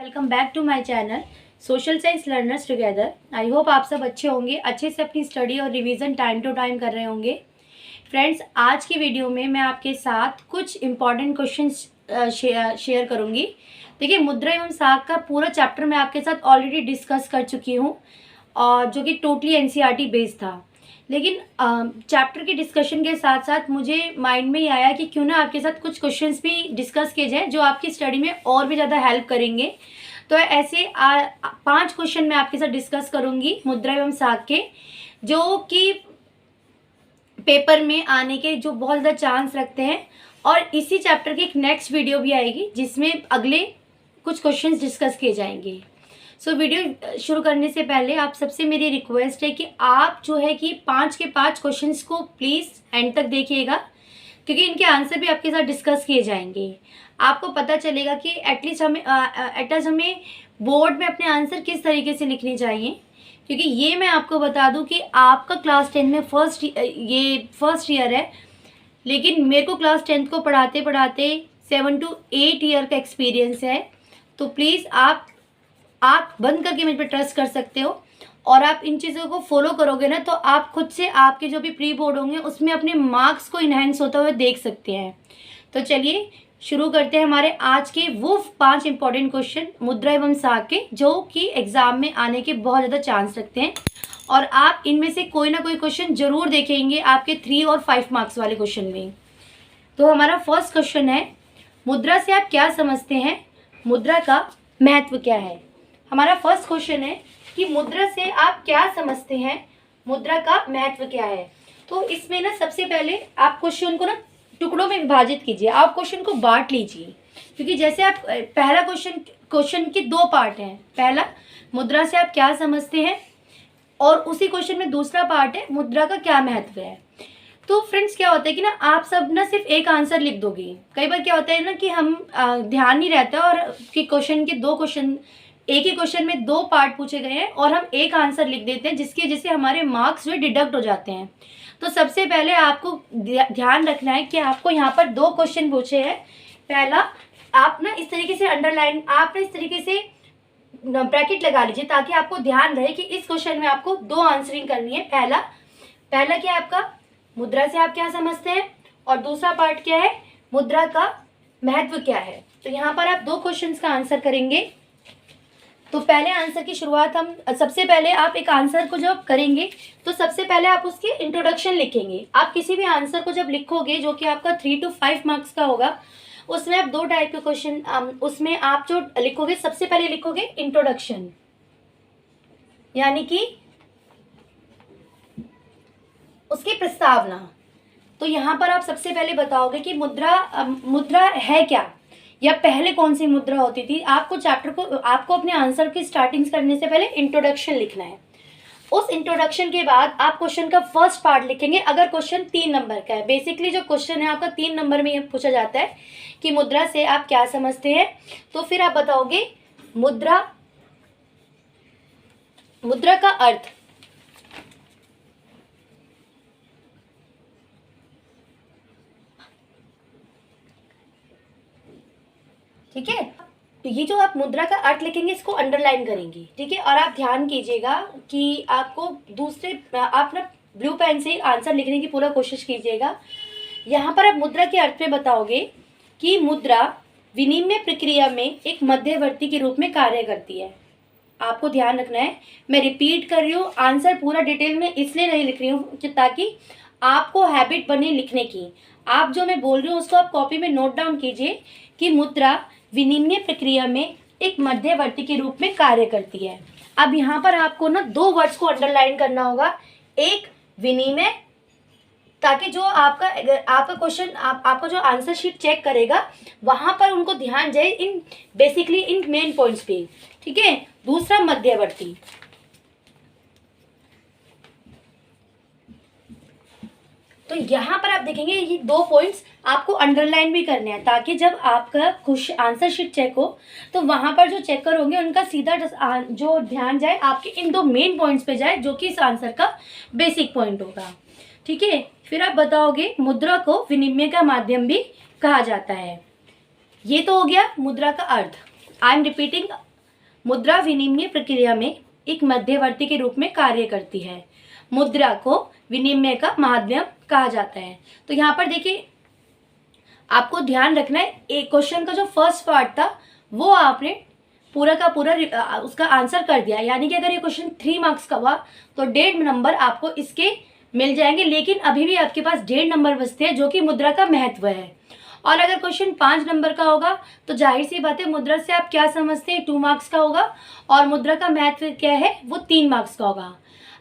Welcome back to my channel social science learners together. I hope आप सब अच्छे होंगे, अच्छे से अपनी स्टडी और रिवीजन टाइम टू टाइम कर रहे होंगे। फ्रेंड्स, आज की वीडियो में मैं आपके साथ कुछ इम्पॉर्टेंट क्वेश्चंस शेयर करूंगी। देखिए, मुद्रा एवं साख का पूरा चैप्टर मैं आपके साथ ऑलरेडी डिस्कस कर चुकी हूँ और जो कि टोटली एनसीईआरटी बेस्ड था। लेकिन चैप्टर के डिस्कशन के साथ साथ मुझे माइंड में ही आया कि क्यों ना आपके साथ कुछ क्वेश्चंस भी डिस्कस किए जाए जो आपकी स्टडी में और भी ज़्यादा हेल्प करेंगे। तो ऐसे 5 क्वेश्चन मैं आपके साथ डिस्कस करूंगी मुद्रा एवं साख के, जो कि पेपर में आने के जो बहुत ज़्यादा चांस रखते हैं। और इसी चैप्टर की एक नेक्स्ट वीडियो भी आएगी जिसमें अगले कुछ क्वेश्चंस डिस्कस किए जाएंगे। सो वीडियो शुरू करने से पहले आप सबसे मेरी रिक्वेस्ट है कि आप जो है कि 5 के 5 क्वेश्चंस को प्लीज़ एंड तक देखिएगा, क्योंकि इनके आंसर भी आपके साथ डिस्कस किए जाएंगे। आपको पता चलेगा कि एटलीस्ट हमें बोर्ड में अपने आंसर किस तरीके से लिखने चाहिए। क्योंकि ये मैं आपको बता दूं कि आपका क्लास 10 में फर्स्ट ईयर है, लेकिन मेरे को क्लास 10 को पढ़ाते पढ़ाते 7 to 8 ईयर का एक्सपीरियंस है। तो प्लीज़ आप बंद करके मुझ पर ट्रस्ट कर सकते हो, और आप इन चीज़ों को फॉलो करोगे ना तो आप खुद से आपके जो भी प्री बोर्ड होंगे उसमें अपने मार्क्स को इन्हेंस होता हुए देख सकते हैं। तो चलिए शुरू करते हैं हमारे आज के वो 5 इंपॉर्टेंट क्वेश्चन मुद्रा एवं साख के, जो कि एग्जाम में आने के बहुत ज़्यादा चांस रखते हैं। और आप इनमें से कोई ना कोई क्वेश्चन जरूर देखेंगे आपके 3 और 5 मार्क्स वाले क्वेश्चन में। तो हमारा फर्स्ट क्वेश्चन है, मुद्रा से आप क्या समझते हैं, मुद्रा का महत्व क्या है। हमारा फर्स्ट क्वेश्चन है कि मुद्रा से आप क्या समझते हैं, मुद्रा का महत्व क्या है। तो इसमें ना सबसे पहले आप क्वेश्चन को ना टुकड़ों में विभाजित कीजिए, आप क्वेश्चन को बांट लीजिए। क्योंकि जैसे आप पहला क्वेश्चन के 2 पार्ट हैं। पहला, मुद्रा से आप क्या समझते हैं, और उसी क्वेश्चन में दूसरा पार्ट है, मुद्रा का क्या महत्व है। तो फ्रेंड्स, क्या होता है कि ना आप सब ना सिर्फ एक आंसर लिख दोगे। कई बार क्या होता है ना कि हम ध्यान नहीं रहता और कि क्वेश्चन के 2 क्वेश्चन, एक ही क्वेश्चन में 2 पार्ट पूछे गए हैं और हम एक आंसर लिख देते हैं, जिसकी वजह से हमारे मार्क्स जो डिडक्ट हो जाते हैं। तो सबसे पहले आपको ध्यान रखना है कि आपको यहाँ पर 2 क्वेश्चन पूछे हैं। पहला, आप ना इस तरीके से अंडरलाइन, आप ना इस तरीके से ब्रैकेट लगा लीजिए ताकि आपको ध्यान रहे कि इस क्वेश्चन में आपको 2 आंसरिंग करनी है। पहला क्या है आपका, मुद्रा से आप क्या समझते हैं, और दूसरा पार्ट क्या है, मुद्रा का महत्व क्या है। तो यहाँ पर आप 2 क्वेश्चन का आंसर करेंगे। तो पहले आंसर की शुरुआत हम सबसे पहले आप एक आंसर को जब करेंगे तो सबसे पहले आप उसके इंट्रोडक्शन लिखेंगे। आप किसी भी आंसर को जब लिखोगे जो कि आपका 3 to 5 मार्क्स का होगा, उसमें आप 2 टाइप के क्वेश्चन, उसमें आप जो लिखोगे सबसे पहले लिखोगे इंट्रोडक्शन, यानी कि उसकी प्रस्तावना। तो यहाँ पर आप सबसे पहले बताओगे कि मुद्रा है क्या, या पहले कौन सी मुद्रा होती थी। आपको अपने आंसर की स्टार्टिंग करने से पहले इंट्रोडक्शन लिखना है। उस इंट्रोडक्शन के बाद आप क्वेश्चन का फर्स्ट पार्ट लिखेंगे। अगर क्वेश्चन 3 नंबर का है, बेसिकली जो क्वेश्चन है आपका 3 नंबर में ये पूछा जाता है कि मुद्रा से आप क्या समझते हैं, तो फिर आप बताओगे मुद्रा का अर्थ। ठीक है, तो ये जो आप मुद्रा का अर्थ लिखेंगे इसको अंडरलाइन करेंगे। ठीक है, और आप ध्यान कीजिएगा कि आपको आप ना ब्लू पेन से आंसर लिखने की पूरा कोशिश कीजिएगा। यहाँ पर आप मुद्रा के अर्थ में बताओगे कि मुद्रा विनिमय प्रक्रिया में एक मध्यवर्ती के रूप में कार्य करती है। आपको ध्यान रखना है, मैं रिपीट कर रही हूँ, आंसर पूरा डिटेल में इसलिए नहीं लिख रही हूँ ताकि आपको हैबिट बने लिखने की। आप जो मैं बोल रही हूँ उसको आप कॉपी में नोट डाउन कीजिए कि मुद्रा विनिमय प्रक्रिया में एक मध्यवर्ती के रूप में कार्य करती है। अब यहाँ पर आपको ना 2 वर्ड्स को अंडरलाइन करना होगा। एक, विनिमय, ताकि जो आपका क्वेश्चन आपका जो आंसर शीट चेक करेगा वहां पर उनको ध्यान जाए इन मेन पॉइंट्स पे। ठीक है, दूसरा, मध्यवर्ती। तो यहाँ पर आप देखेंगे ये 2 पॉइंट्स आपको अंडरलाइन भी करने हैं, ताकि जब आपका आंसर शीट चेक हो तो वहां पर जो चेकर होंगे उनका सीधा जो ध्यान जाए आपके इन 2 मेन पॉइंट्स पे जाए, जो कि इस आंसर का बेसिक पॉइंट होगा। ठीक है, फिर आप बताओगे मुद्रा को विनिमय का माध्यम भी कहा जाता है। ये तो हो गया मुद्रा का अर्थ। आई एम रिपीटिंग मुद्रा विनिमय प्रक्रिया में एक मध्यवर्ती के रूप में कार्य करती है। मुद्रा को विनिमय का माध्यम कहा जाता है। तो यहाँ पर देखिए, आपको ध्यान रखना है, एक क्वेश्चन का जो फर्स्ट पार्ट था वो आपने पूरा का पूरा उसका आंसर कर दिया। यानी कि अगर ये क्वेश्चन 3 मार्क्स का हुआ तो 1.5 नंबर आपको इसके मिल जाएंगे, लेकिन अभी भी आपके पास 1.5 नंबर बचते हैं, जो कि मुद्रा का महत्व है। और अगर क्वेश्चन 5 नंबर का होगा तो जाहिर सी बात है, मुद्रा से आप क्या समझते हैं, 2 मार्क्स का होगा, और मुद्रा का महत्व क्या है, वो 3 मार्क्स का होगा।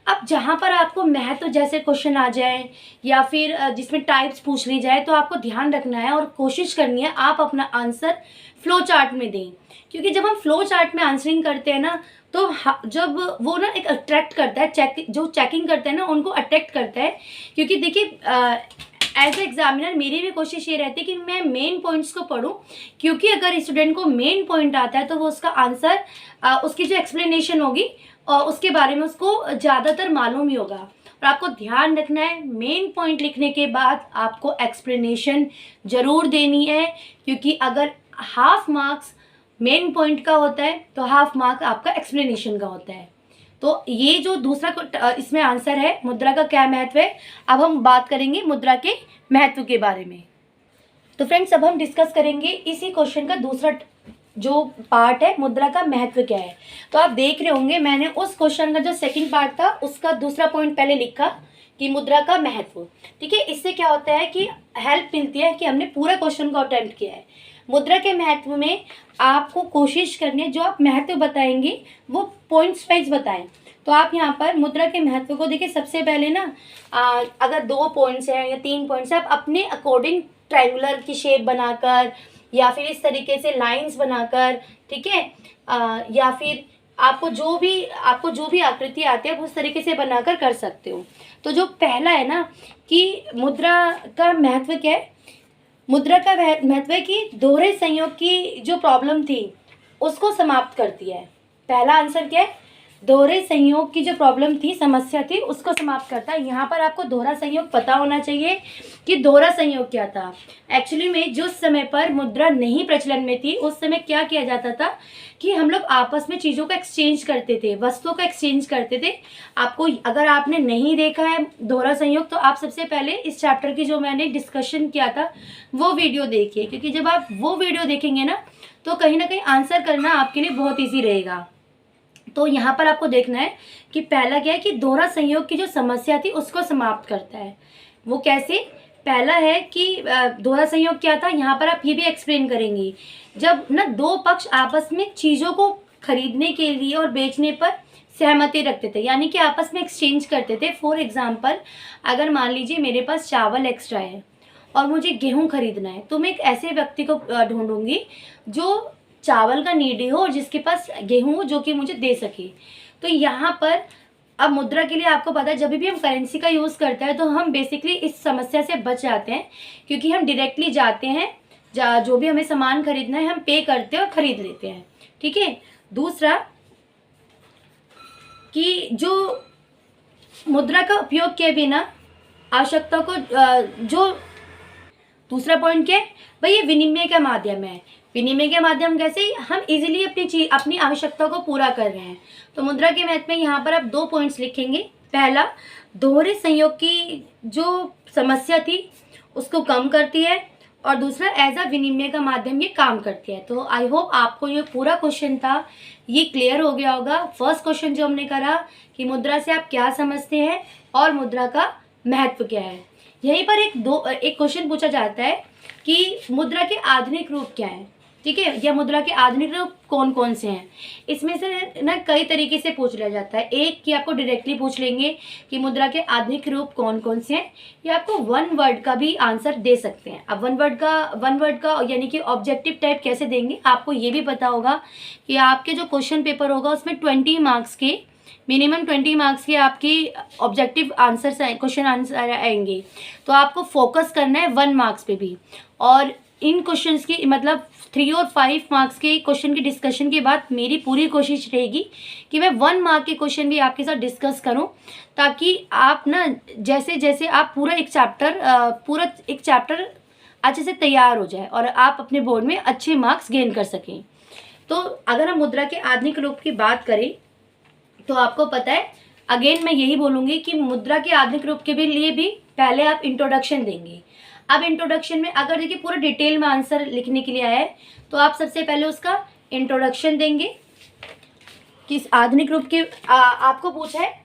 अब जहाँ पर आपको महत्व जैसे क्वेश्चन आ जाए या फिर जिसमें टाइप्स पूछ ली जाए, तो आपको ध्यान रखना है और कोशिश करनी है आप अपना आंसर फ्लो चार्ट में दें। क्योंकि जब हम फ्लो चार्ट में आंसरिंग करते हैं ना, तो जब वो ना एक अट्रैक्ट करता है, जो चेकिंग करते हैं ना उनको अट्रैक्ट करता है। क्योंकि देखिए, एज ए एग्जामिनर मेरी भी कोशिश ये रहती है कि मैं मेन पॉइंट्स को पढूं, क्योंकि अगर स्टूडेंट को मेन पॉइंट आता है तो वो उसका आंसर, उसकी जो एक्सप्लेनेशन होगी उसके बारे में उसको ज़्यादातर मालूम ही होगा। और आपको ध्यान रखना है, मेन पॉइंट लिखने के बाद आपको एक्सप्लेनेशन ज़रूर देनी है, क्योंकि अगर हाफ मार्क्स मेन पॉइंट का होता है तो हाफ मार्क आपका एक्सप्लेनेशन का होता है। तो ये जो दूसरा इसमें आंसर है, मुद्रा का क्या महत्व है। अब हम बात करेंगे मुद्रा के महत्व के बारे में। तो फ्रेंड्स, अब हम डिस्कस करेंगे इसी क्वेश्चन का दूसरा जो पार्ट है, मुद्रा का महत्व क्या है। तो आप देख रहे होंगे, मैंने उस क्वेश्चन का जो सेकंड पार्ट था उसका दूसरा पॉइंट पहले लिखा कि मुद्रा का महत्व। ठीक है, इससे क्या होता है कि हेल्प मिलती है कि हमने पूरा क्वेश्चन को अटेम्प्ट किया है। मुद्रा के महत्व में आपको कोशिश करनी है, जो आप महत्व बताएंगे वो पॉइंट्स वाइज बताएं। तो आप यहाँ पर मुद्रा के महत्व को देखिए, सबसे पहले ना अगर 2 पॉइंट्स हैं या 3 पॉइंट्स हैं, आप अपने अकॉर्डिंग ट्रायंगुलर की शेप बनाकर या फिर इस तरीके से लाइंस बनाकर, ठीक है, या फिर आपको जो भी आकृति आती है आप उस तरीके से बनाकर कर सकते हो। तो जो पहला है ना कि मुद्रा का महत्व क्या है, मुद्रा का महत्व है कि दोहरे संयोग की जो प्रॉब्लम थी उसको समाप्त करती है। पहला आंसर क्या है, दोहरे संयोग की जो प्रॉब्लम थी, समस्या थी, उसको समाप्त करता है। यहाँ पर आपको दोहरा संयोग पता होना चाहिए कि दोहरा संयोग क्या था। एक्चुअली में जो समय पर मुद्रा नहीं प्रचलन में थी, उस समय क्या किया जाता था कि हम लोग आपस में चीज़ों का एक्सचेंज करते थे, वस्तुओं का एक्सचेंज करते थे। आपको, अगर आपने नहीं देखा है दोहरा संयोग, तो आप सबसे पहले इस चैप्टर की जो मैंने डिस्कशन किया था वो वीडियो देखिए, क्योंकि जब आप वो वीडियो देखेंगे ना तो कहीं ना कहीं आंसर करना आपके लिए बहुत ईजी रहेगा। तो यहाँ पर आपको देखना है कि पहला क्या है कि दोहरा संयोग की जो समस्या थी उसको समाप्त करता है। वो कैसे, पहला है कि दोहरा संयोग क्या था, यहाँ पर आप ये भी एक्सप्लेन करेंगी। जब ना 2 पक्ष आपस में चीज़ों को खरीदने के लिए और बेचने पर सहमति रखते थे, यानी कि आपस में एक्सचेंज करते थे। फॉर एग्जाम्पल, अगर मान लीजिए मेरे पास चावल एक्स्ट्रा है और मुझे गेहूँ खरीदना है, तो मैं एक ऐसे व्यक्ति को ढूंढूंगी जो चावल का नीडी हो और जिसके पास गेहूँ हो, जो कि मुझे दे सके। तो यहाँ पर अब मुद्रा के लिए आपको पता है, जब भी हम करेंसी का यूज़ करते हैं तो हम बेसिकली इस समस्या से बच जाते हैं, क्योंकि हम डायरेक्टली जाते हैं, जो भी हमें सामान खरीदना है हम पे करते हैं और ख़रीद लेते हैं। ठीक है, दूसरा कि जो मुद्रा का उपयोग किए बिना आवश्यकता को जो दूसरा पॉइंट क्या है भाई, ये विनिमय का माध्यम है। विनिमय के माध्यम कैसे, हम इजीली अपनी आवश्यकता को पूरा कर रहे हैं। तो मुद्रा के महत्व में यहाँ पर आप 2 पॉइंट्स लिखेंगे। पहला, दोहरे संयोग की जो समस्या थी उसको कम करती है, और दूसरा एज अ विनिमय का माध्यम ये काम करती है। तो आई होप आपको ये पूरा क्वेश्चन था ये क्लियर हो गया होगा। फर्स्ट क्वेश्चन जो हमने करा कि मुद्रा से आप क्या समझते हैं और मुद्रा का महत्व क्या है। यहीं पर एक क्वेश्चन पूछा जाता है कि मुद्रा के आधुनिक रूप क्या है। ठीक है, या मुद्रा के आधुनिक रूप कौन कौन से हैं। इसमें से ना कई तरीके से पूछ लिया जाता है। एक कि आपको डायरेक्टली पूछ लेंगे कि मुद्रा के आधुनिक रूप कौन कौन से हैं, या आपको 1 वर्ड का भी आंसर दे सकते हैं। अब 1 वर्ड का यानी कि ऑब्जेक्टिव टाइप कैसे देंगे, आपको ये भी पता होगा कि आपके जो क्वेश्चन पेपर होगा उसमें 20 मार्क्स के, मिनिमम 20 मार्क्स के आपकी ऑब्जेक्टिव आंसर क्वेश्चन आंसर आएंगे। तो आपको फोकस करना है 1 मार्क्स पे भी। और इन क्वेश्चंस की मतलब 3 और 5 मार्क्स के क्वेश्चन की डिस्कशन के बाद मेरी पूरी कोशिश रहेगी कि मैं 1 मार्क के क्वेश्चन भी आपके साथ डिस्कस करूं, ताकि आप ना जैसे जैसे आप पूरा एक चैप्टर अच्छे से तैयार हो जाए और आप अपने बोर्ड में अच्छे मार्क्स गेन कर सकें। तो अगर हम मुद्रा के आधुनिक रूप की बात करें तो आपको पता है, अगेन मैं यही बोलूँगी कि मुद्रा के आधुनिक रूप के भी लिए भी पहले आप इंट्रोडक्शन देंगे। अब इंट्रोडक्शन में अगर देखिए पूरा डिटेल में आंसर लिखने के लिए आया है तो आप सबसे पहले उसका इंट्रोडक्शन देंगे कि इस आधुनिक रूप के आपको पूछा है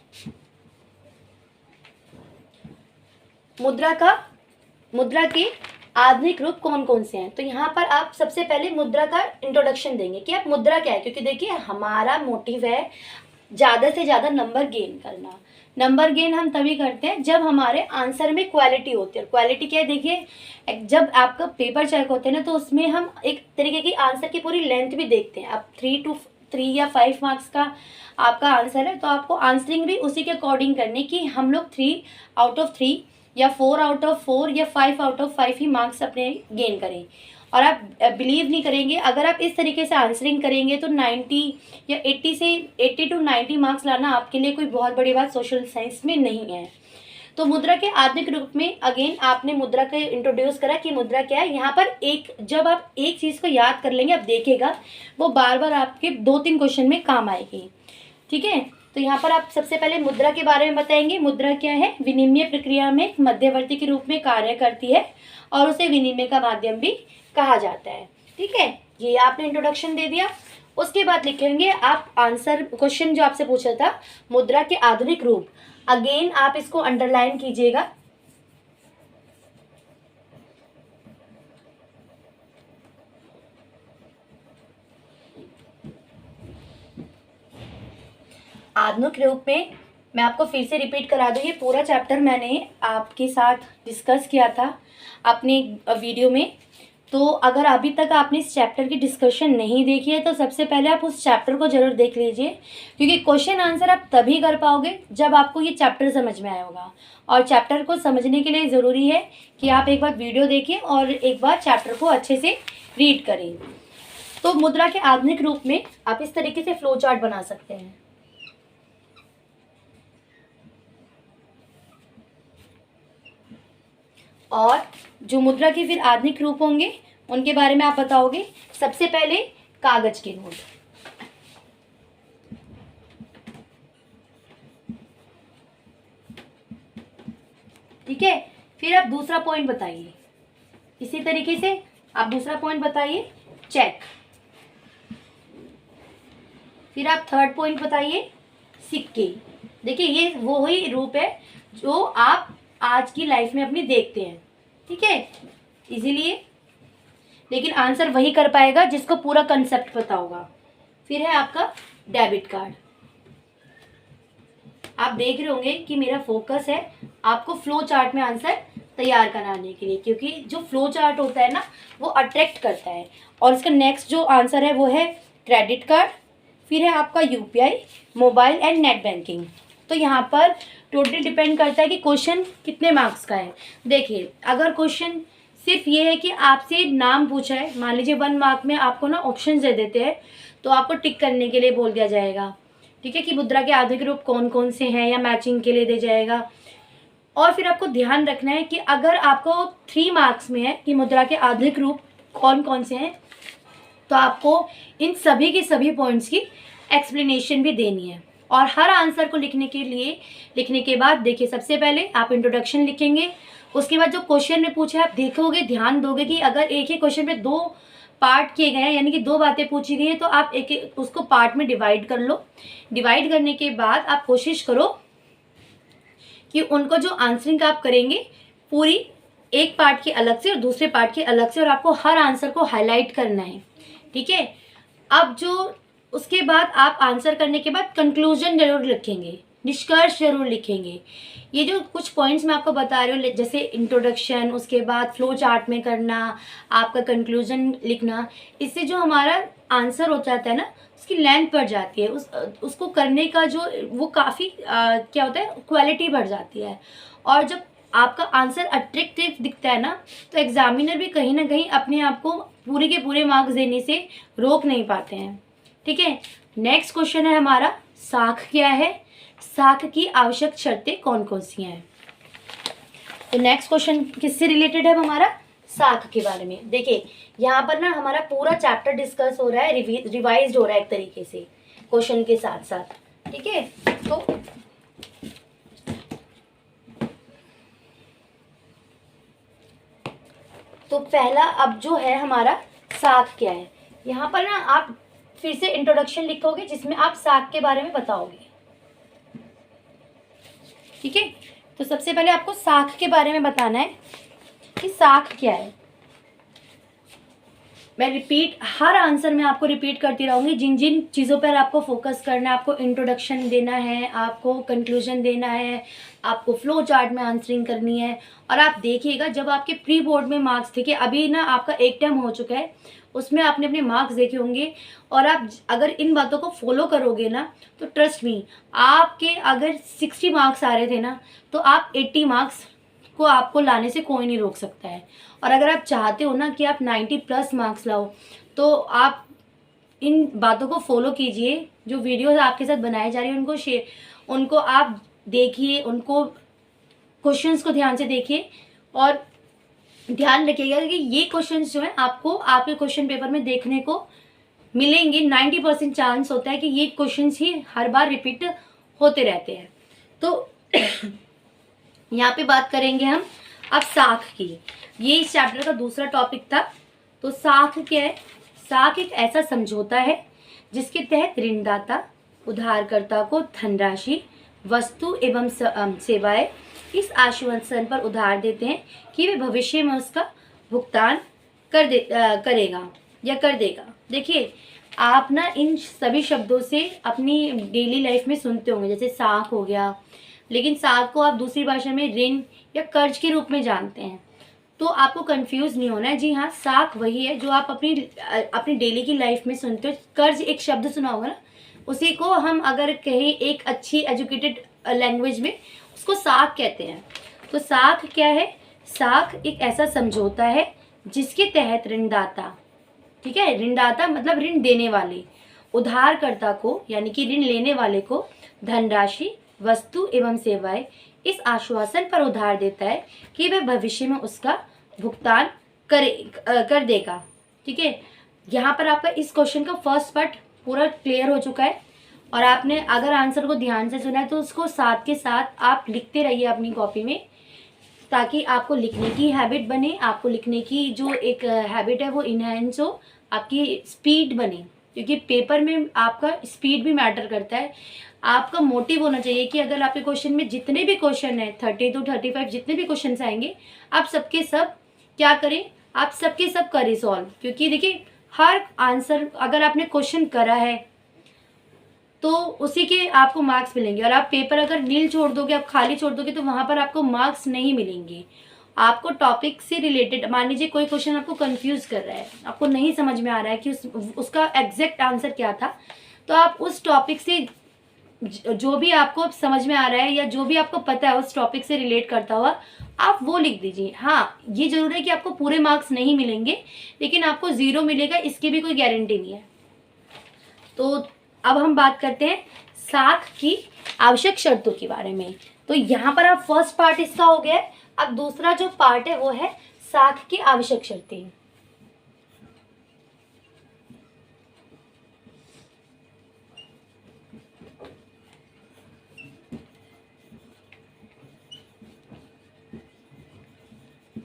मुद्रा के आधुनिक रूप कौन कौन से हैं। तो यहाँ पर आप सबसे पहले मुद्रा का इंट्रोडक्शन देंगे कि आप मुद्रा क्या है, क्योंकि देखिए हमारा मोटिव है ज़्यादा से ज़्यादा नंबर गेन करना। नंबर गेन हम तभी करते हैं जब हमारे आंसर में क्वालिटी होती है। क्वालिटी क्या है, देखिए जब आपका पेपर चेक होते हैं ना तो उसमें हम एक तरीके की आंसर की पूरी लेंथ भी देखते हैं। अब 3 या 5 मार्क्स का आपका आंसर है तो आपको आंसरिंग भी उसी के अकॉर्डिंग करनी कि हम लोग 3 आउट ऑफ 3 या 4 आउट ऑफ 4 या 5 आउट ऑफ 5 ही मार्क्स अपने गेन करें। और आप बिलीव नहीं करेंगे, अगर आप इस तरीके से आंसरिंग करेंगे तो 90 या 80 टू 90 मार्क्स लाना आपके लिए कोई बहुत बड़ी बात सोशल साइंस में नहीं है। तो मुद्रा के आधुनिक रूप में अगेन आपने मुद्रा के इंट्रोड्यूस करा कि मुद्रा क्या है। यहाँ पर जब आप एक चीज़ को याद कर लेंगे, आप देखिएगा वो बार बार आपके 2-3 क्वेश्चन में काम आएगी। ठीक है, तो यहाँ पर आप सबसे पहले मुद्रा के बारे में बताएंगे। मुद्रा क्या है, विनिमय प्रक्रिया में मध्यवर्ती के रूप में कार्य करती है और उसे विनिमय का माध्यम भी कहा जाता है। ठीक है, ये आपने इंट्रोडक्शन दे दिया। उसके बाद लिखेंगे आप आंसर, क्वेश्चन जो आपसे पूछा था मुद्रा के आधुनिक रूप, अगेन आप इसको अंडरलाइन कीजिएगा। आधुनिक रूप में मैं आपको फिर से रिपीट करा दूँ, ये पूरा चैप्टर मैंने आपके साथ डिस्कस किया था अपनी वीडियो में। तो अगर अभी तक आपने इस चैप्टर की डिस्कशन नहीं देखी है तो सबसे पहले आप उस चैप्टर को ज़रूर देख लीजिए, क्योंकि क्वेश्चन आंसर आप तभी कर पाओगे जब आपको ये चैप्टर समझ में आया होगा। और चैप्टर को समझने के लिए ज़रूरी है कि आप एक बार वीडियो देखें और एक बार चैप्टर को अच्छे से रीड करें। तो मुद्रा के आधुनिक रूप में आप इस तरीके से फ्लो चार्ट बना सकते हैं। और जो मुद्रा के फिर आधुनिक रूप होंगे उनके बारे में आप बताओगे। सबसे पहले कागज के नोट, ठीक है। फिर आप दूसरा पॉइंट बताइए, इसी तरीके से आप दूसरा पॉइंट बताइए चेक। फिर आप थर्ड पॉइंट बताइए सिक्के। देखिए ये वो ही रूप है जो आप आज की लाइफ में अपनी देखते हैं, ठीक है, इसीलिए। लेकिन आंसर वही कर पाएगा जिसको पूरा कंसेप्ट पता होगा। फिर है आपका डेबिट कार्ड। आप देख रहे होंगे कि मेरा फोकस है आपको फ्लो चार्ट में आंसर तैयार कराने के लिए, क्योंकि जो फ्लो चार्ट होता है ना वो अट्रैक्ट करता है। और इसका नेक्स्ट जो आंसर है वो है क्रेडिट कार्ड। फिर है आपका UPI, mobile and net banking. तो यहाँ पर टोटली डिपेंड करता है कि क्वेश्चन कितने मार्क्स का है। देखिए अगर क्वेश्चन सिर्फ ये है कि आपसे नाम पूछा है, मान लीजिए 1 मार्क में आपको ना ऑप्शन दे देते हैं तो आपको टिक करने के लिए बोल दिया जाएगा, ठीक है, कि मुद्रा के आधुनिक रूप कौन कौन से हैं, या मैचिंग के लिए दे जाएगा। और फिर आपको ध्यान रखना है कि अगर आपको 3 मार्क्स में है कि मुद्रा के आधुनिक रूप कौन कौन से हैं, तो आपको इन सभी के सभी पॉइंट्स की एक्सप्लेनेशन भी देनी है। और हर आंसर को लिखने के बाद देखिए सबसे पहले आप इंट्रोडक्शन लिखेंगे। उसके बाद जो क्वेश्चन में पूछा है आप देखोगे, ध्यान दोगे कि अगर एक ही क्वेश्चन में 2 पार्ट किए गए हैं, यानी कि 2 बातें पूछी गई हैं, तो आप एक उसको पार्ट में डिवाइड कर लो। डिवाइड करने के बाद आप कोशिश करो कि उनको जो आंसरिंग आप करेंगे पूरी एक पार्ट के अलग से और दूसरे पार्ट के अलग से, और आपको हर आंसर को हाईलाइट करना है, ठीक है। अब जो उसके बाद आप आंसर करने के बाद कंक्लूजन जरूर लिखेंगे, निष्कर्ष जरूर लिखेंगे। ये जो कुछ पॉइंट्स मैं आपको बता रही हूँ, जैसे इंट्रोडक्शन, उसके बाद फ्लो चार्ट में करना, आपका कंक्लूजन लिखना, इससे जो हमारा आंसर हो जाता है ना उसकी लेंथ बढ़ जाती है, उसको करने का जो वो काफ़ी क्या होता है, क्वालिटी बढ़ जाती है। और जब आपका आंसर अट्रैक्टिव दिखता है ना तो एग्जामिनर भी कहीं ना कहीं अपने आप को पूरे के पूरे मार्क्स देने से रोक नहीं पाते हैं, ठीक है। नेक्स्ट क्वेश्चन है हमारा साख क्या है, साख की आवश्यक शर्तें कौन कौन सी हैं। तो नेक्स्ट क्वेश्चन किससे रिलेटेड है हमारा, साख के बारे में। देखिए यहाँ पर ना हमारा पूरा चैप्टर डिस्कस हो रहा है, रिवाइज हो रहा है एक तरीके से क्वेश्चन के साथ साथ, ठीक है। तो पहला अब जो है हमारा साख क्या है, यहाँ पर ना आप फिर से इंट्रोडक्शन लिखोगे जिसमें आप साख के बारे में बताओगे, ठीक है। तो सबसे पहले आपको साख के बारे में बताना है कि साख क्या है। मैं हर आंसर में आपको रिपीट करती रहूँगी, जिन जिन चीज़ों पर आपको फोकस करना है, आपको इंट्रोडक्शन देना है, आपको कंक्लूजन देना है, आपको फ्लो चार्ट में आंसरिंग करनी है। और आप देखिएगा जब आपके प्री बोर्ड में मार्क्स थे, कि अभी ना आपका एक टर्म हो चुका है, उसमें आपने अपने मार्क्स देखे होंगे, और आप अगर इन बातों को फॉलो करोगे ना तो ट्रस्ट मी, आपके अगर 60 मार्क्स आ रहे थे ना तो आप 80 मार्क्स को आपको लाने से कोई नहीं रोक सकता है। और अगर आप चाहते हो ना कि आप 90+ मार्क्स लाओ तो आप इन बातों को फॉलो कीजिए। जो वीडियोस आपके साथ बनाए जा रही हैं उनको आप देखिए, उनको क्वेश्चंस को ध्यान से देखिए, और ध्यान रखिएगा कि ये क्वेश्चंस जो है आपको आपके क्वेश्चन पेपर में देखने को मिलेंगे। 90% चांस होता है कि ये क्वेश्चंस ही हर बार रिपीट होते रहते हैं। तो यहाँ पे बात करेंगे हम अब साख की। ये इस चैप्टर का दूसरा टॉपिक था। तो साख क्या है? साख एक ऐसा समझौता है जिसके तहत ऋणदाता उधारकर्ता को धनराशि, वस्तु एवं सेवाएं इस आश्वासन पर उधार देते हैं कि वे भविष्य में उसका भुगतान करेगा या कर देगा। देखिए आप ना इन सभी शब्दों से अपनी डेली लाइफ में सुनते होंगे, जैसे साख हो गया, लेकिन साख को आप दूसरी भाषा में ऋण या कर्ज के रूप में जानते हैं। तो आपको कंफ्यूज नहीं होना है। जी हाँ, साख वही है जो आप अपनी डेली की लाइफ में सुनते हो। कर्ज एक शब्द सुना होगा ना, उसी को हम अगर कहें एक अच्छी एजुकेटेड लैंग्वेज में उसको साख कहते हैं। तो साख क्या है? साख एक ऐसा समझौता है जिसके तहत ऋणदाता, ठीक है, ऋणदाता मतलब ऋण देने वाले, उधारकर्ता को यानी कि ऋण लेने वाले को धनराशि, वस्तु एवं सेवाएं इस आश्वासन पर उधार देता है कि वह भविष्य में उसका भुगतान कर देगा। ठीक है, यहाँ पर आपका इस क्वेश्चन का फर्स्ट पार्ट पूरा क्लियर हो चुका है। और आपने अगर आंसर को ध्यान से सुना है तो उसको साथ के साथ आप लिखते रहिए अपनी कॉपी में, ताकि आपको लिखने की हैबिट बने, आपको लिखने की जो एक हैबिट है वो इनहेंस हो, आपकी स्पीड बने, क्योंकि पेपर में आपका स्पीड भी मैटर करता है। आपका मोटिव होना चाहिए कि अगर आपके क्वेश्चन में जितने भी क्वेश्चन है 30 to 35 जितने भी क्वेश्चन आएंगे, आप सबके सब क्या करें, आप सबके सब करें सॉल्व। क्योंकि देखिए हर आंसर अगर आपने क्वेश्चन करा है तो उसी के आपको मार्क्स मिलेंगे, और आप पेपर अगर नील छोड़ दोगे, आप खाली छोड़ दोगे, तो वहाँ पर आपको मार्क्स नहीं मिलेंगे। आपको टॉपिक से रिलेटेड, मान लीजिए कोई क्वेश्चन आपको कंफ्यूज कर रहा है, आपको नहीं समझ में आ रहा है कि उसका एग्जैक्ट आंसर क्या था, तो आप उस टॉपिक से जो भी आपको समझ में आ रहा है या जो भी आपको पता है उस टॉपिक से रिलेट करता हुआ आप वो लिख दीजिए। हाँ, ये जरूर है कि आपको पूरे मार्क्स नहीं मिलेंगे, लेकिन आपको 0 मिलेगा इसकी भी कोई गारंटी नहीं है। तो अब हम बात करते हैं साख की आवश्यक शर्तों के बारे में। तो यहाँ पर अब फर्स्ट पार्ट इसका हो गया है। अब दूसरा जो पार्ट है वो है साख की आवश्यक शर्तें।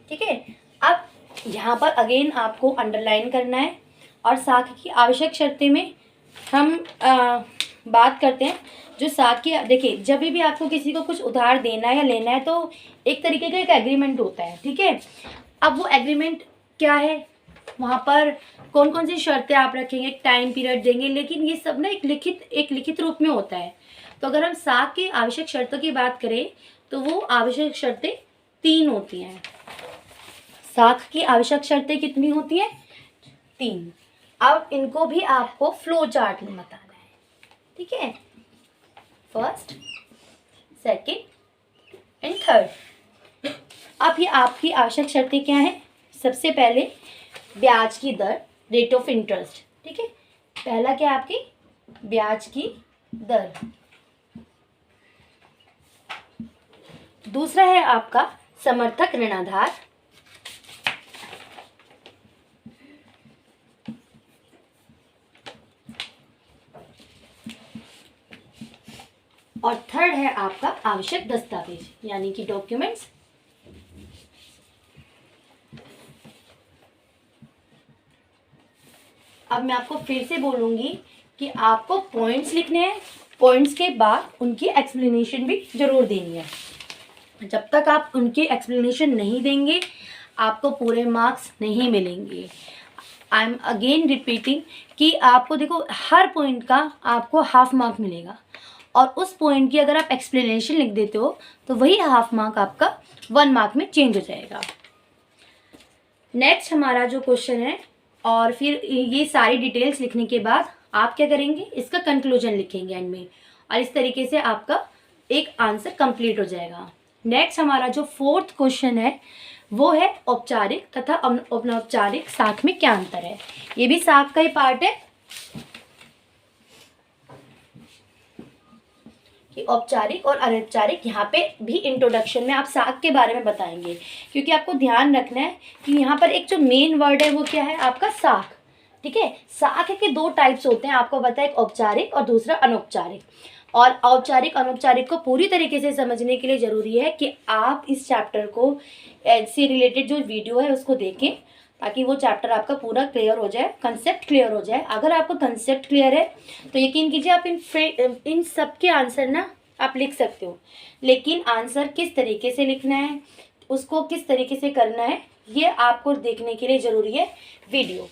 ठीक है, अब यहाँ पर अगेन आपको अंडरलाइन करना है, और साख की आवश्यक शर्तें में हम बात करते हैं जो साख की। देखिए जब भी आपको किसी को कुछ उधार देना है या लेना है तो एक तरीके का एक एग्रीमेंट होता है, ठीक है। अब वो एग्रीमेंट क्या है, वहाँ पर कौन कौन सी शर्तें आप रखेंगे, टाइम पीरियड देंगे, लेकिन ये सब ना एक लिखित रूप में होता है। तो अगर हम साख की आवश्यक शर्तों की बात करें तो वो आवश्यक शर्तें 3 होती हैं। साख की आवश्यक शर्तें कितनी होती हैं? 3। अब इनको भी आपको फ्लो चार्ट में बताना है, ठीक है। First, second and third. अब ये आपकी आवश्यक शर्तें क्या हैं? सबसे पहले ब्याज की दर, रेट ऑफ इंटरेस्ट, ठीक है। पहला क्या है आपकी? ब्याज की दर। दूसरा है आपका समर्थक ऋणाधार। और थर्ड है आपका आवश्यक दस्तावेज यानी कि डॉक्यूमेंट्स। अब मैं आपको फिर से बोलूँगी कि आपको पॉइंट्स लिखने हैं, पॉइंट्स के बाद उनकी एक्सप्लेनेशन भी ज़रूर देनी है। जब तक आप उनकी एक्सप्लेनेशन नहीं देंगे आपको पूरे मार्क्स नहीं मिलेंगे। आई एम अगेन रिपीटिंग कि आपको देखो हर पॉइंट का आपको हाफ मार्क मिलेगा और उस पॉइंट की अगर आप एक्सप्लेनेशन लिख देते हो तो वही हाफ मार्क आपका 1 मार्क में चेंज हो जाएगा। नेक्स्ट हमारा जो क्वेश्चन है, और फिर ये सारी डिटेल्स लिखने के बाद आप क्या करेंगे, इसका कंक्लूजन लिखेंगे एंड में, और इस तरीके से आपका एक आंसर कंप्लीट हो जाएगा। नेक्स्ट हमारा जो 4th क्वेश्चन है वो है औपचारिक तथा अनौपचारिक साख में क्या अंतर है। ये भी साख का ही पार्ट है कि औपचारिक और अनौपचारिक। यहाँ पे भी इंट्रोडक्शन में आप साख के बारे में बताएंगे, क्योंकि आपको ध्यान रखना है कि यहाँ पर एक जो मेन वर्ड है वो क्या है आपका साख। ठीक है, साख के 2 टाइप्स होते हैं, आपको पता है, एक औपचारिक और दूसरा अनौपचारिक। और औपचारिक अनौपचारिक को पूरी तरीके से समझने के लिए ज़रूरी है कि आप इस चैप्टर को से रिलेटेड जो वीडियो है उसको देखें, ताकि वो चैप्टर आपका पूरा क्लियर हो जाए, कंसेप्ट क्लियर हो जाए। अगर आपका कंसेप्ट क्लियर है तो यकीन कीजिए आप इन सब के आंसर ना आप लिख सकते हो, लेकिन आंसर किस तरीके से लिखना है, उसको किस तरीके से करना है, ये आपको देखने के लिए ज़रूरी है वीडियो,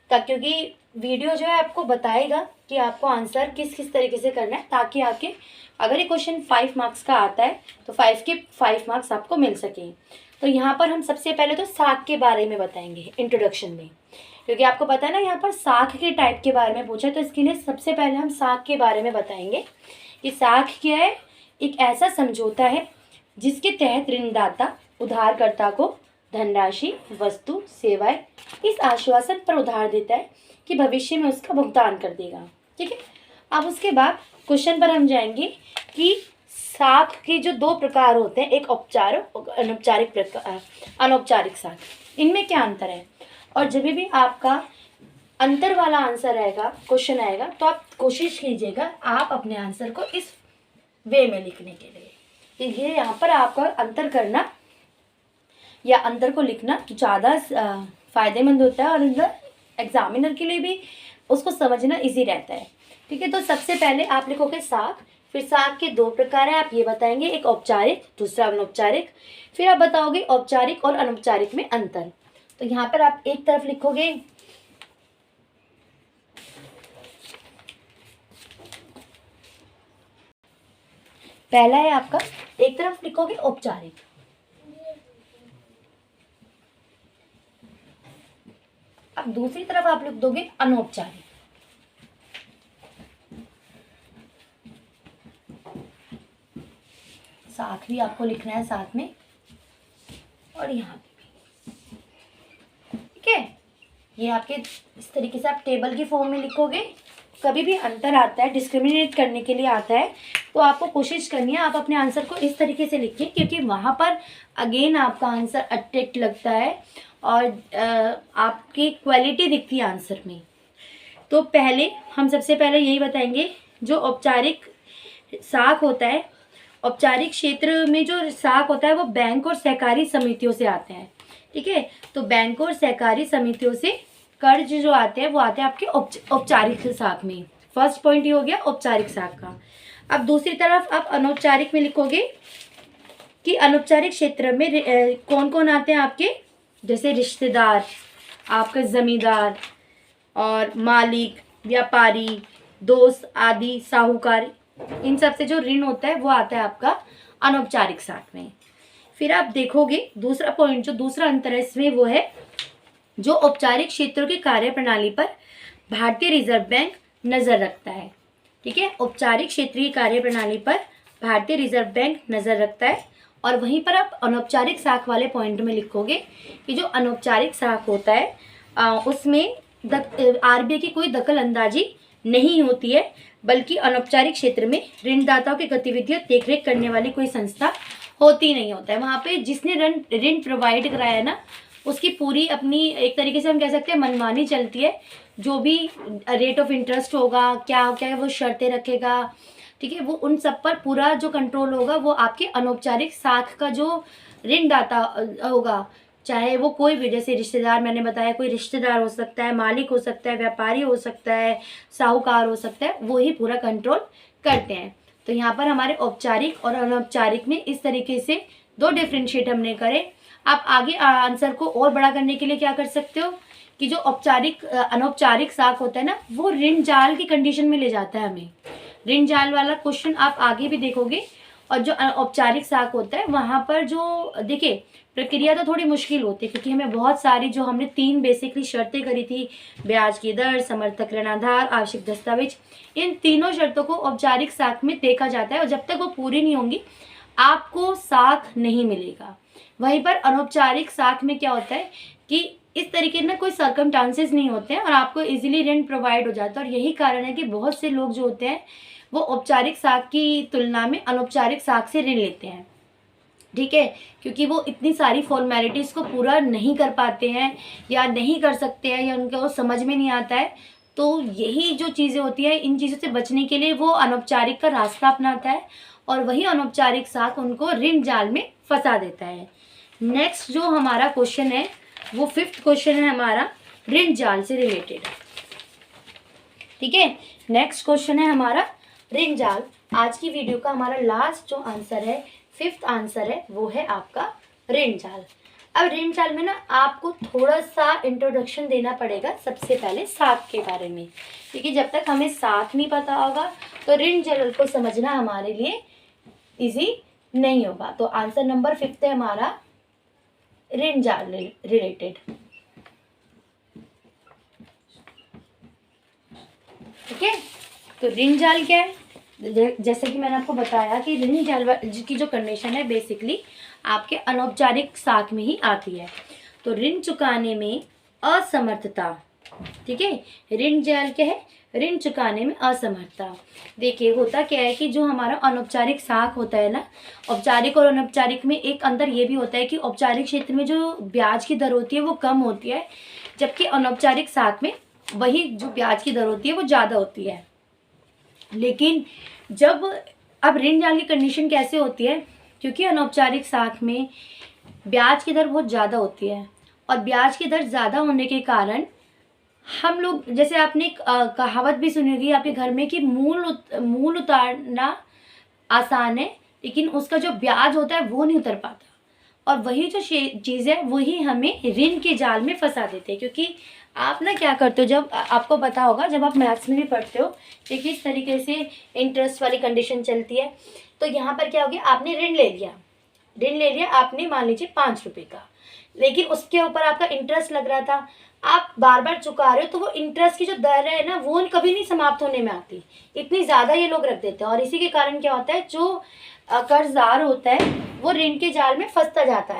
क्योंकि वीडियो जो है आपको बताएगा कि आपको आंसर किस किस तरीके से करना है, ताकि आपके अगर ये क्वेश्चन 5 मार्क्स का आता है तो 5 के 5 मार्क्स आपको मिल सकें। तो यहाँ पर हम सबसे पहले तो साख के बारे में बताएंगे इंट्रोडक्शन में, क्योंकि आपको पता है ना यहाँ पर साख के टाइप के बारे में पूछा, तो इसके लिए सबसे पहले हम साख के बारे में बताएंगे कि साख क्या है। एक ऐसा समझौता है जिसके तहत ऋणदाता उधारकर्ता को धनराशि, वस्तु, सेवाएं इस आश्वासन पर उधार देता है कि भविष्य में उसका भुगतान कर देगा। ठीक है, अब उसके बाद क्वेश्चन पर हम जाएंगे कि साख के जो 2 प्रकार होते हैं, एक औपचारिक और अनौपचारिक साख, इनमें क्या अंतर है। और जब भी आपका अंतर वाला आंसर आएगा, क्वेश्चन आएगा, तो आप कोशिश कीजिएगा आप अपने आंसर को इस वे में लिखने के लिए, कि ये यहाँ पर आपका अंतर करना या अंतर को लिखना ज़्यादा फ़ायदेमंद होता है, और अंदर एग्जामिनर के लिए भी उसको समझना इजी रहता है। ठीक है, तो सबसे पहले आप लिखोगे साख, फिर साख के 2 प्रकार हैं, आप ये बताएंगे, एक औपचारिक, दूसरा अनौपचारिक। फिर आप बताओगे औपचारिक और अनौपचारिक में अंतर। तो यहाँ पर आप एक तरफ लिखोगे पहला है आपका, एक तरफ लिखोगे औपचारिक, अब दूसरी तरफ आप लिख दोगे अनौपचारिक। साथ भी आपको लिखना है साथ में, और यहाँ पे भी। ठीक है, ये आपके इस तरीके से आप टेबल की फॉर्म में लिखोगे। कभी भी अंतर आता है, डिस्क्रिमिनेट करने के लिए आता है, तो आपको कोशिश करनी है आप अपने आंसर को इस तरीके से लिखिए, क्योंकि वहाँ पर अगेन आपका आंसर अट्रैक्ट लगता है और आपकी क्वालिटी दिखती है आंसर में। तो पहले हम सबसे पहले यही बताएंगे, जो औपचारिक साख होता है, औपचारिक क्षेत्र में जो साख होता है वो बैंक और सहकारी समितियों से आते हैं। ठीक है, तो बैंक और सहकारी समितियों से कर्ज जो आते हैं वो आते हैं आपके औपचारिक साख में। फर्स्ट पॉइंट ये हो गया औपचारिक साख का। अब दूसरी तरफ आप अनौपचारिक में लिखोगे कि अनौपचारिक क्षेत्र में कौन कौन आते हैं आपके, जैसे रिश्तेदार, आपका ज़मींदार और मालिक, व्यापारी, दोस्त आदि, साहूकार, इन सब से जो ऋण होता है वो आता है आपका अनौपचारिक साख में। फिर आप देखोगे दूसरा पॉइंट, जो दूसरा अंतर है इसमें, वो है जो औपचारिक क्षेत्रों की कार्य प्रणाली पर भारतीय रिजर्व बैंक नज़र रखता है। ठीक है, औपचारिक क्षेत्रीय कार्य प्रणाली पर भारतीय रिजर्व बैंक नज़र रखता है, और वहीं पर आप अनौपचारिक साख वाले पॉइंट में लिखोगे कि जो अनौपचारिक साख होता है उसमें आरबीआई की कोई दखल अंदाजी नहीं होती है, बल्कि अनौपचारिक क्षेत्र में ऋणदाताओं की गतिविधियां देखरेख करने वाली कोई संस्था होती नहीं होता है। वहाँ पे जिसने ऋण प्रोवाइड कराया है ना, उसकी पूरी अपनी एक तरीके से हम कह सकते हैं मनमानी चलती है। जो भी रेट ऑफ इंटरेस्ट होगा, क्या क्या वो शर्तें रखेगा, ठीक है, वो उन सब पर पूरा जो कंट्रोल होगा वो आपके अनौपचारिक साख का जो ऋणदाता होगा, चाहे वो कोई भी, जैसे रिश्तेदार, मैंने बताया कोई रिश्तेदार हो सकता है, मालिक हो सकता है, व्यापारी हो सकता है, साहूकार हो सकता है, वो ही पूरा कंट्रोल करते हैं। तो यहाँ पर हमारे औपचारिक और अनौपचारिक में इस तरीके से दो डिफ्रेंशिएट हमने करे। आप आगे आंसर को और बड़ा करने के लिए क्या कर सकते हो कि जो औपचारिक अनौपचारिक साख होता है ना, वो ऋण जाल की कंडीशन में ले जाता है हमें। ऋण जाल वाला क्वेश्चन आप आगे भी देखोगे। और जो औपचारिक साख होता है वहाँ पर जो देखिए प्रक्रिया तो थोड़ी मुश्किल होती है, क्योंकि हमें बहुत सारी जो हमने 3 बेसिकली शर्तें करी थी, ब्याज की दर, समर्थक ऋणाधार, आवश्यक दस्तावेज, इन तीनों शर्तों को औपचारिक साख में देखा जाता है और जब तक वो पूरी नहीं होंगी आपको साख नहीं मिलेगा। वहीं पर अनौपचारिक साख में क्या होता है कि इस तरीके ना कोई सर्कमस्टांसेस नहीं होते हैं और आपको इजीली ऋण प्रोवाइड हो जाता है। और यही कारण है कि बहुत से लोग जो होते हैं वो औपचारिक साख की तुलना में अनौपचारिक साख से ऋण लेते हैं, ठीक है, क्योंकि वो इतनी सारी फॉर्मेलिटीज़ को पूरा नहीं कर पाते हैं या नहीं कर सकते हैं या उनको समझ में नहीं आता है। तो यही जो चीज़ें होती हैं, इन चीज़ों से बचने के लिए वो अनौपचारिक का रास्ता अपनाता है और वही अनौपचारिक साख उनको ऋण जाल में फंसा देता है। नेक्स्ट जो हमारा क्वेश्चन है वो 5th क्वेश्चन है हमारा ऋण जाल से रिलेटेड, ठीक है। नेक्स्ट क्वेश्चन है हमारा ऋण जाल। आज की वीडियो का हमारा लास्ट जो आंसर है, 5th आंसर है, वो है आपका ऋण जाल। अब ऋण जाल में ना आपको थोड़ा सा इंट्रोडक्शन देना पड़ेगा सबसे पहले साख के बारे में, क्योंकि जब तक हमें साख नहीं पता होगा तो ऋण जाल को समझना हमारे लिए इजी नहीं होगा। तो आंसर नंबर 5th है हमारा ऋण जाल रिलेटेड, ठीक है। तो ऋण जाल क्या है? जैसे कि मैंने आपको बताया कि ऋण जाल की जो कंडीशन है बेसिकली आपके अनौपचारिक साख में ही आती है। तो ऋण चुकाने में असमर्थता, ठीक है, ऋण जाल क्या है? ऋण चुकाने में असमर्थता। देखिए होता क्या है कि जो हमारा अनौपचारिक साख होता है ना, औपचारिक और अनौपचारिक में एक अंतर ये भी होता है कि औपचारिक क्षेत्र में जो ब्याज की दर होती है वो कम होती है, जबकि अनौपचारिक साख में वही जो ब्याज की दर होती है वो ज़्यादा होती है। लेकिन जब अब ऋण जाल की कंडीशन कैसे होती है, क्योंकि अनौपचारिक साख में ब्याज की दर बहुत ज़्यादा होती है और ब्याज की दर ज़्यादा होने के कारण हम लोग, जैसे आपने कहावत भी सुनी होगी आपके घर में कि मूल उतारना आसान है लेकिन उसका जो ब्याज होता है वो नहीं उतर पाता। और वही जो चीज़ है वही हमें ऋण के जाल में फंसा देते हैं। क्योंकि आप ना क्या करते हो, जब आपको पता होगा जब आप मैथ्स में भी पढ़ते हो कि किस तरीके से इंटरेस्ट वाली कंडीशन चलती है। तो यहाँ पर क्या हो गया, आपने ऋण ले लिया आपने, मान लीजिए 5 रुपये का, लेकिन उसके ऊपर आपका इंटरेस्ट लग रहा था, आप बार बार चुका रहे हो, तो वो इंटरेस्ट की जो दर है ना वो कभी नहीं समाप्त होने में आती, इतनी ज़्यादा ये लोग रख देते हैं। और इसी के कारण क्या होता है, जो कर्जदार होता है वो ऋण के जाल में फंसता रहता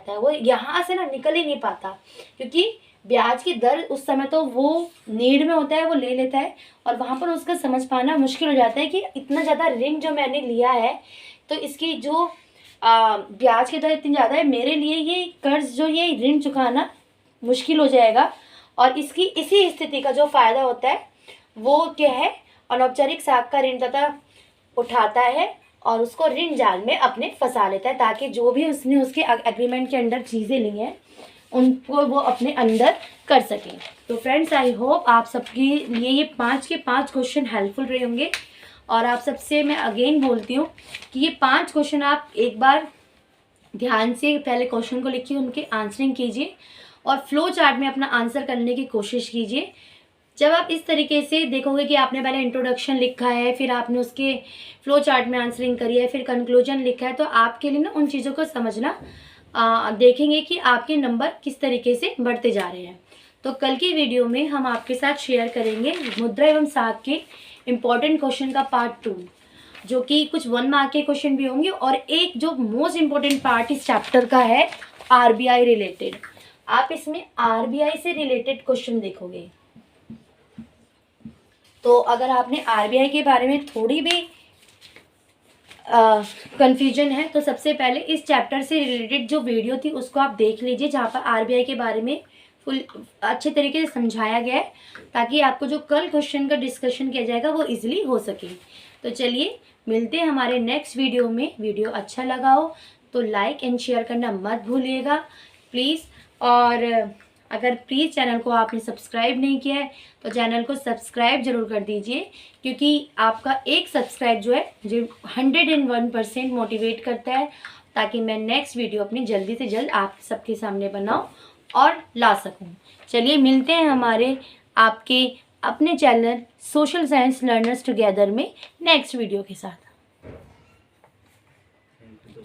है, वो यहाँ से ना निकल ही नहीं पाता, क्योंकि ब्याज की दर उस समय तो वो नीड में होता है, वो ले लेता है और वहाँ पर उसका समझ पाना मुश्किल हो जाता है कि इतना ज़्यादा ऋण जो मैंने लिया है तो इसकी जो ब्याज की दर इतनी ज़्यादा है, मेरे लिए ये कर्ज जो ये ऋण चुकाना मुश्किल हो जाएगा। और इसी स्थिति का जो फ़ायदा होता है वो क्या है, अनौपचारिक साख का ऋणदाता उठाता है और उसको ऋण जाल में अपने फंसा लेता है, ताकि जो भी उसने उसके एग्रीमेंट के अंदर चीज़ें ली हैं उनको वो अपने अंदर कर सके। तो फ्रेंड्स आई होप आप सबके लिए ये 5 के 5 क्वेश्चन हेल्पफुल रहे होंगे। और आप सबसे मैं अगेन बोलती हूँ कि ये 5 क्वेश्चन आप एक बार ध्यान से पहले क्वेश्चन को लिखिए, उनके आंसरिंग कीजिए और फ्लो चार्ट में अपना आंसर करने की कोशिश कीजिए। जब आप इस तरीके से देखोगे कि आपने पहले इंट्रोडक्शन लिखा है, फिर आपने उसके फ्लो चार्ट में आंसरिंग करी है, फिर कंक्लूजन लिखा है, तो आपके लिए ना उन चीज़ों को समझना देखेंगे कि आपके नंबर किस तरीके से बढ़ते जा रहे हैं। तो कल की वीडियो में हम आपके साथ शेयर करेंगे मुद्रा एवं साख के इम्पॉर्टेंट क्वेश्चन का पार्ट 2, जो कि कुछ 1 मार्क के क्वेश्चन भी होंगे और एक जो मोस्ट इम्पोर्टेंट पार्ट इस चैप्टर का है आरबीआई रिलेटेड। आप इसमें आरबीआई से रिलेटेड क्वेश्चन देखोगे। तो अगर आपने आरबीआई के बारे में थोड़ी भी कन्फ्यूजन है तो सबसे पहले इस चैप्टर से रिलेटेड जो वीडियो थी उसको आप देख लीजिए, जहाँ पर आरबीआई के बारे में फुल अच्छे तरीके से समझाया गया है, ताकि आपको जो कल क्वेश्चन का डिस्कशन किया जाएगा वो इजीली हो सके। तो चलिए मिलते हैं हमारे नेक्स्ट वीडियो में। वीडियो अच्छा लगा हो तो लाइक एंड शेयर करना मत भूलिएगा प्लीज़, और अगर प्लीज़ चैनल को आपने सब्सक्राइब नहीं किया है तो चैनल को सब्सक्राइब ज़रूर कर दीजिए, क्योंकि आपका एक सब्सक्राइब जो है जो 101% मोटिवेट करता है, ताकि मैं नेक्स्ट वीडियो अपनी जल्दी से जल्द आप सबके सामने बनाऊं और ला सकूं। चलिए मिलते हैं हमारे आपके अपने channel social science learners together में नेक्स्ट वीडियो के साथ।